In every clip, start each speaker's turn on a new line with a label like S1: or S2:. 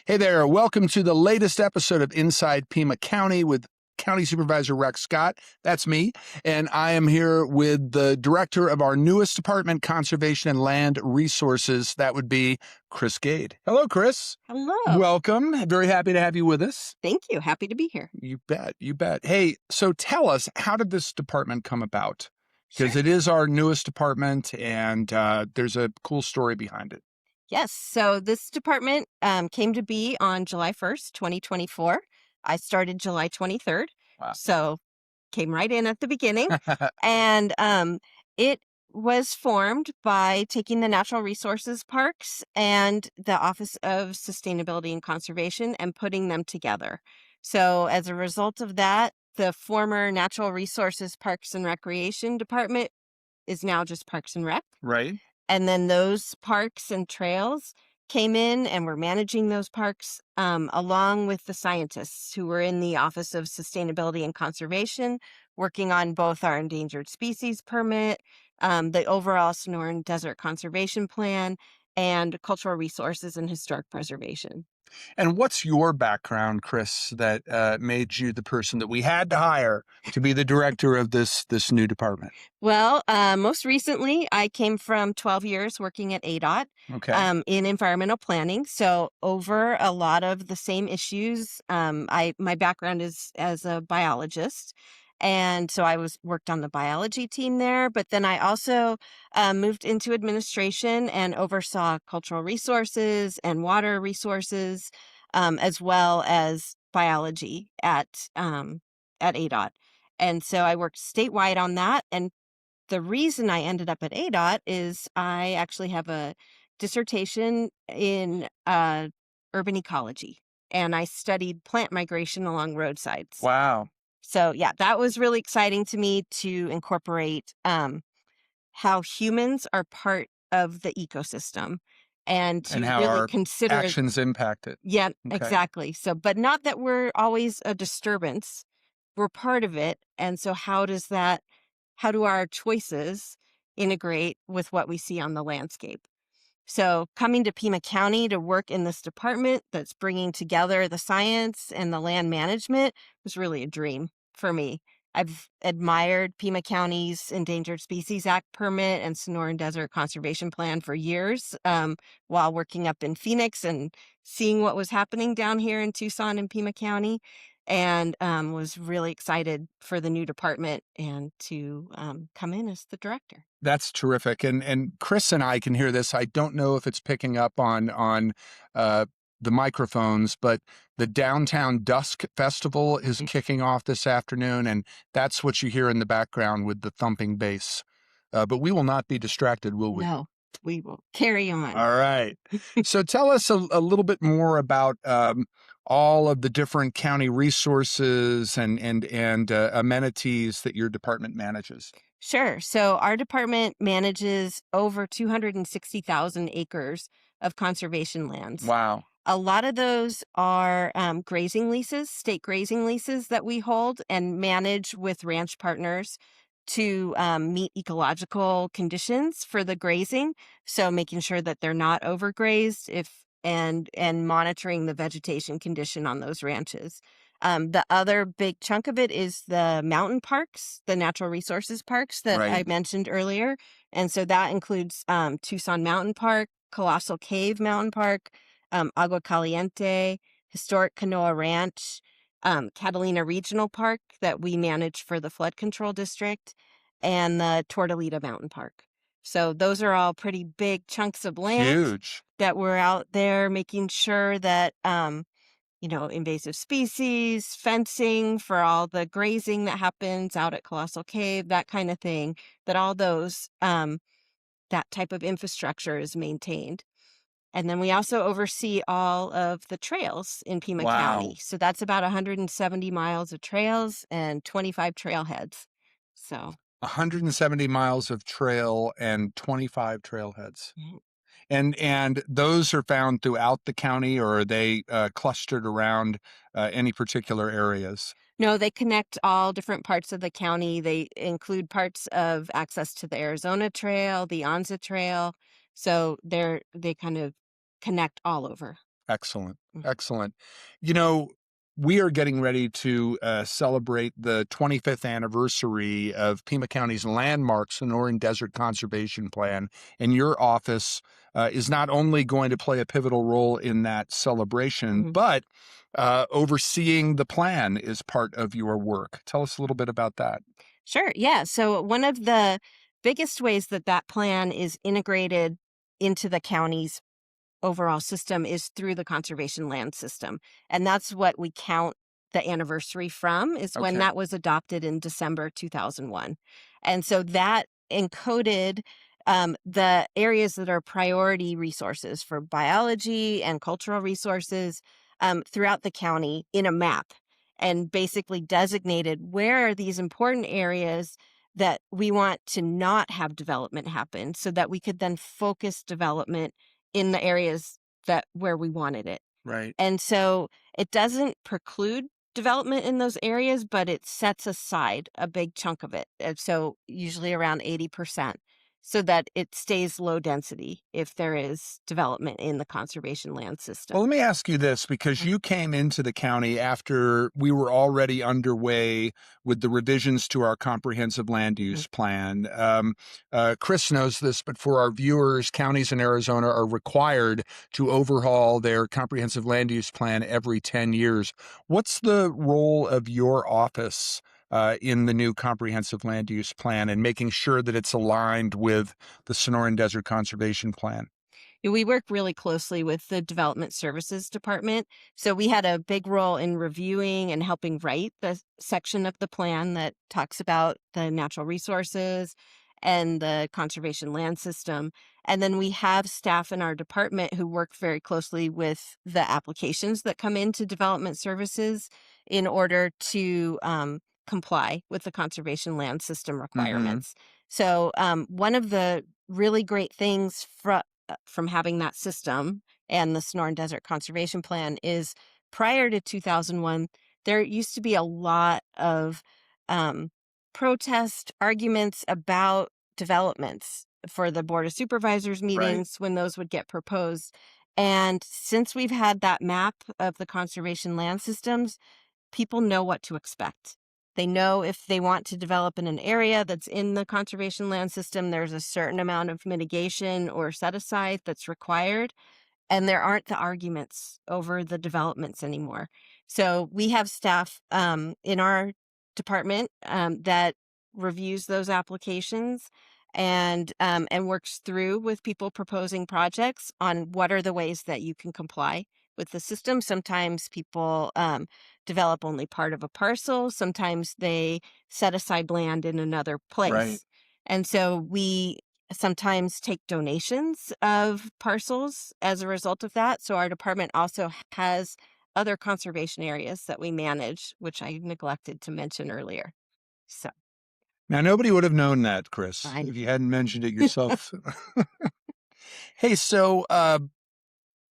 S1: Hey there, welcome to the latest episode of Inside Pima County with County Supervisor Rex Scott. That's me. And I am here with the director of our newest department, Conservation and Land Resources. That would be Kris Gade. Hello, Kris.
S2: Hello.
S1: Welcome. Very happy to have you with us.
S2: Thank you. Happy to be here.
S1: You bet. You bet. Hey, so tell us, how did this department come about? Because
S2: Sure.
S1: it is our newest department and there's a cool story behind it.
S2: Yes. So this department came to be on July 1st, 2024. I started July 23rd.
S1: Wow.
S2: So came right in at the beginning. And it was formed by taking the Natural Resources Parks and the Office of Sustainability and Conservation and putting them together. So as a result of that, the former Natural Resources Parks and Recreation Department is now just Parks and Rec.
S1: Right.
S2: And then those parks and trails came in and were managing those parks along with the scientists who were in the Office of Sustainability and Conservation, working on both our endangered species permit, the overall Sonoran Desert Conservation Plan, and cultural resources and historic preservation.
S1: And what's your background, Kris, that made you the person that we had to hire to be the director of this new department?
S2: Well, most recently, I came from 12 years working at ADOT
S1: Okay.
S2: in environmental planning. So over a lot of the same issues, my background is as a biologist. And so I worked on the biology team there, but then I also moved into administration and oversaw cultural resources and water resources, as well as biology at ADOT. And so I worked statewide on that. And the reason I ended up at ADOT is I actually have a dissertation in urban ecology, and I studied plant migration along roadsides.
S1: Wow.
S2: So, yeah, that was really exciting to me to incorporate how humans are part of the ecosystem and
S1: And
S2: to
S1: how
S2: really
S1: our
S2: consider it.
S1: actions impact it.
S2: Yeah,
S1: Okay.
S2: exactly. So, but not that we're always a disturbance, we're part of it. And so, how do our choices integrate with what we see on the landscape? So, coming to Pima County to work in this department that's bringing together the science and the land management was really a dream for me. I've admired Pima County's Endangered Species Act permit and Sonoran Desert Conservation Plan for years, while working up in Phoenix and seeing what was happening down here in Tucson and Pima County, and was really excited for the new department and to come in as the director.
S1: That's terrific. And Kris and I can hear this. I don't know if it's picking up on uh, the microphones, but the Downtown Dusk Festival is kicking off this afternoon, and that's what you hear in the background with the thumping bass. But we will not be distracted, will we?
S2: No, we will carry on.
S1: All right. So tell us a little bit more about all of the different county resources and amenities that your department manages.
S2: Sure. So our department manages over 260,000 acres of conservation lands.
S1: Wow.
S2: A lot of those are grazing leases, state grazing leases that we hold and manage with ranch partners to meet ecological conditions for the grazing. So making sure that they're not overgrazed and monitoring the vegetation condition on those ranches. The other big chunk of it is the mountain parks, the natural resources parks that I
S1: Right.
S2: mentioned earlier. And so that includes Tucson Mountain Park, Colossal Cave Mountain Park, Agua Caliente, Historic Canoa Ranch, Catalina Regional Park that we manage for the flood control district, and the Tortolita Mountain Park. So those are all pretty big chunks of land
S1: Huge.
S2: that we're out there making sure that invasive species, fencing for all the grazing that happens out at Colossal Cave, that kind of thing, that all those, that type of infrastructure is maintained. And then we also oversee all of the trails in Pima
S1: Wow.
S2: County. So that's about 170 miles of trails and 25 trailheads. So
S1: 170 miles of trail and 25 trailheads.
S2: mm,
S1: And those are found throughout the county, or are they clustered around any particular areas?
S2: no, they connect all different parts of the county. They include parts of access to the Arizona Trail, the Anza Trail. So they kind of connect all over.
S1: Excellent.
S2: Mm.
S1: Excellent. You know, we are getting ready to celebrate the 25th anniversary of Pima County's landmark Sonoran Desert Conservation Plan. And your office is not only going to play a pivotal role in that celebration,
S2: Mhm.
S1: but overseeing the plan is part of your work. Tell us a little bit about that.
S2: Sure. Yeah. So, one of the biggest ways that that plan is integrated into the county's overall system is through the conservation land system. And that's what we count the anniversary from, is when
S1: Okay.
S2: that was adopted in December 2001. And so that encoded the areas that are priority resources for biology and cultural resources throughout the county in a map, and basically designated where are these important areas that we want to not have development happen, so that we could then focus development in the areas that where we wanted it.
S1: Right.
S2: And so it doesn't preclude development in those areas, but it sets aside a big chunk of it. And so usually around 80%, so that it stays low density if there is development in the conservation land
S1: Well,
S2: system.
S1: let me ask you this because
S2: Mm.
S1: you came into the county after we were already underway with the revisions to our comprehensive land
S2: Mhm.
S1: use plan. Kris knows this, but for our viewers, counties in Arizona are required to overhaul their comprehensive land use plan every 10 years. What's the role of your office in the new comprehensive land use plan and making sure that it's aligned with the Sonoran Desert Conservation Plan?
S2: We work really closely with the Development Services Department. So we had a big role in reviewing and helping write the section of the plan that talks about the natural resources and the conservation land system. And then we have staff in our department who work very closely with the applications that come into Development Services in order to comply with the conservation land system
S1: Hmm.
S2: requirements. So, one of the really great things from having that system and the Sonoran Desert Conservation Plan is, prior to 2001, there used to be a lot of um, protest arguments about developments for the Board of Supervisors
S1: Right.
S2: meetings when those would get proposed. And since we've had that map of the conservation land systems, people know what to expect. They know if they want to develop in an area that's in the conservation land system, there's a certain amount of mitigation or set aside that's required, and there aren't the arguments over the developments anymore. So we have staff in our department that reviews those applications and works through with people proposing projects on what are the ways that you can comply with the system. Sometimes people develop only part of a parcel. Sometimes they set aside land in another
S1: Right.
S2: place. And so we sometimes take donations of parcels as a result of that. So our department also has other conservation areas that we manage, which I neglected to mention earlier. So
S1: Now, nobody would have known that, Kris,
S2: I
S1: if you hadn't mentioned it yourself. Hey, so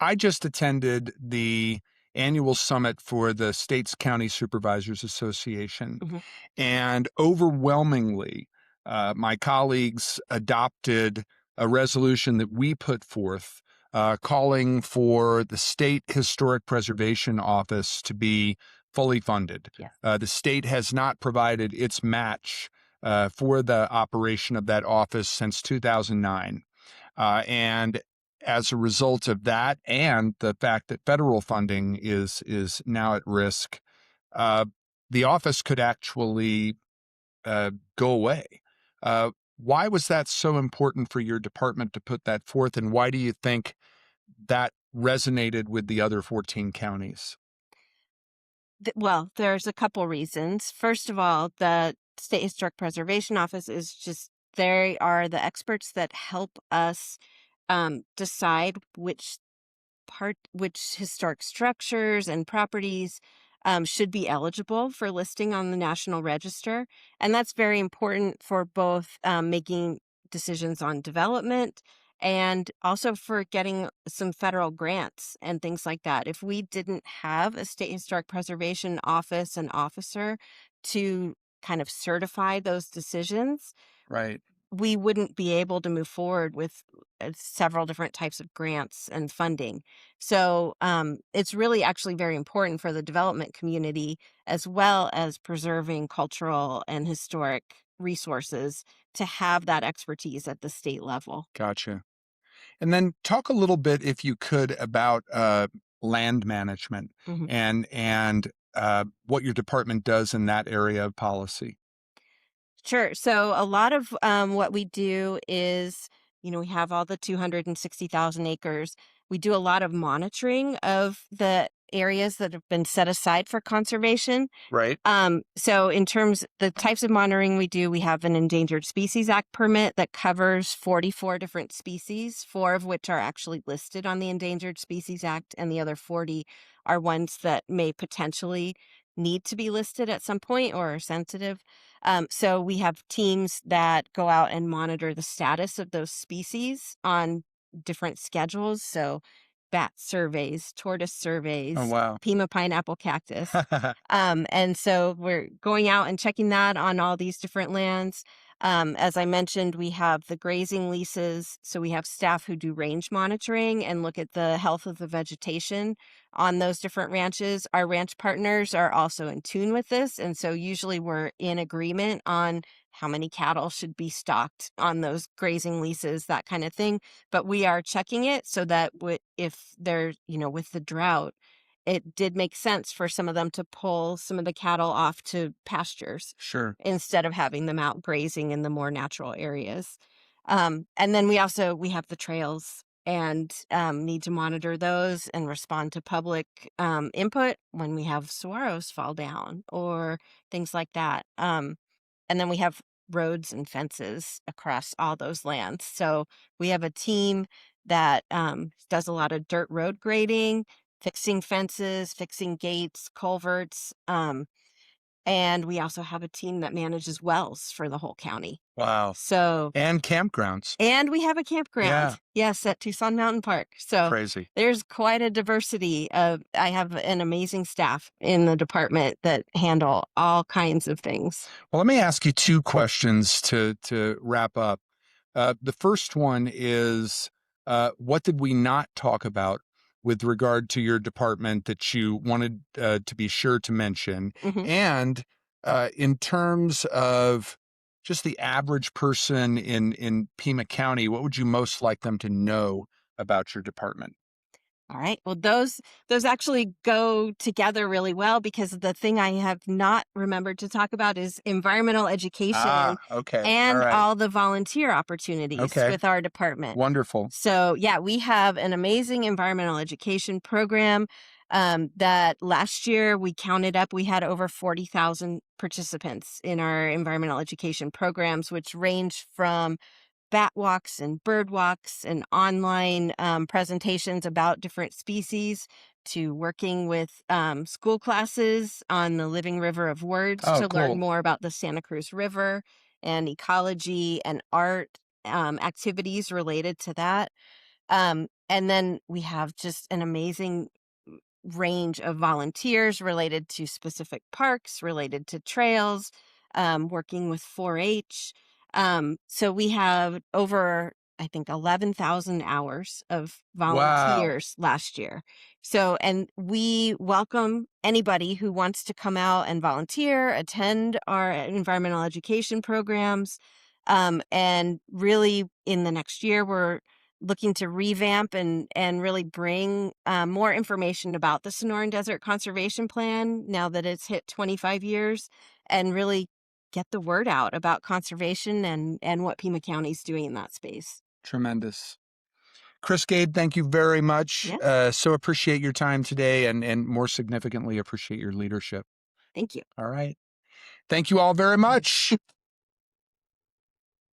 S1: I just attended the annual summit for the States County Supervisors Association,
S2: Mhm.
S1: and overwhelmingly, my colleagues adopted a resolution that we put forth calling for the State Historic Preservation Office to be fully funded.
S2: Yes.
S1: The state has not provided its match for the operation of that office since 2009. And as a result of that, and the fact that federal funding is now at risk, uh, the office could actually go away. Uh, why was that so important for your department to put that forth, and why do you think that resonated with the other 14 counties?
S2: Well, there's a couple reasons. First of all, the State Historic Preservation Office is just, they are the experts that help us decide which historic structures and properties should be eligible for listing on the National Register. And that's very important for both making decisions on development and also for getting some federal grants and things like that. If we didn't have a State Historic Preservation Office and officer to kind of certify those decisions,
S1: Right.
S2: we wouldn't be able to move forward with several different types of grants and funding. So it's really actually very important for the development community, as well as preserving cultural and historic resources, to have that expertise at the state level.
S1: Gotcha. And then talk a little bit, if you could, about land management
S2: Mhm.
S1: and what your department does in that area of policy.
S2: Sure. So a lot of what we do is, we have all the 260,000 acres. We do a lot of monitoring of the areas that have been set aside for conservation.
S1: Right.
S2: So in terms the types of monitoring we do, we have an Endangered Species Act permit that covers 44 different species, four of which are actually listed on the Endangered Species Act, and the other 40 are ones that may potentially need to be listed at some point or are sensitive. So we have teams that go out and monitor the status of those species on different schedules. So bat surveys, tortoise
S1: Oh,
S2: surveys,
S1: wow.
S2: Pima pineapple cactus. And so we're going out and checking that on all these different lands. As I mentioned, we have the grazing leases. So we have staff who do range monitoring and look at the health of the vegetation on those different ranches. Our ranch partners are also in tune with this. And so usually we're in agreement on how many cattle should be stocked on those grazing leases, that kind of thing. But we are checking it so that if they're, with the drought, it did make sense for some of them to pull some of the cattle off to pastures
S1: Sure.
S2: instead of having them out grazing in the more natural areas. And then we have the trails and need to monitor those and respond to public input when we have saguaros fall down or things like that. And then we have roads and fences across all those lands. So we have a team that does a lot of dirt road grading, fixing fences, fixing gates, culverts. And we also have a team that manages wells for the whole county.
S1: Wow.
S2: So,
S1: And campgrounds.
S2: and we have a
S1: Yeah.
S2: campground, yes, at Tucson Mountain Park. So
S1: Crazy.
S2: there's quite a diversity of, I have an amazing staff in the department that handle all kinds of things.
S1: Well, let me ask you two questions to wrap up. The first one is, what did we not talk about with regard to your department that you wanted to be sure to mention?
S2: Mhm.
S1: And in terms of just the average person in Pima County, what would you most like them to know about your department?
S2: All right. Well, those actually go together really well, because the thing I have not remembered to talk about is environmental education
S1: Okay. All
S2: and
S1: right.
S2: all the volunteer opportunities
S1: Okay.
S2: with our department.
S1: Wonderful.
S2: So, yeah, we have an amazing environmental education program that last year we counted up. We had over 40,000 participants in our environmental education programs, which range from bat walks and bird walks and online presentations about different species, to working with school classes on the Living River of Words
S1: Oh,
S2: to learn
S1: cool.
S2: more about the Santa Cruz River and ecology and art activities related to that. And then we have just an amazing range of volunteers related to specific parks, related to trails, working with 4-H. So we have over, I think, 11,000 hours of
S1: Wow.
S2: volunteers last year. So, and we welcome anybody who wants to come out and volunteer, attend our environmental education programs. And really, in the next year, we're looking to revamp and really bring more information about the Sonoran Desert Conservation Plan now that it's hit 25 years, and really get the word out about conservation and what Pima County is doing in that space.
S1: Tremendous. Kris Gade, thank you very much.
S2: Yes,
S1: So appreciate your time today and more significantly, appreciate your leadership.
S2: thank you.
S1: All right. Thank you all very much.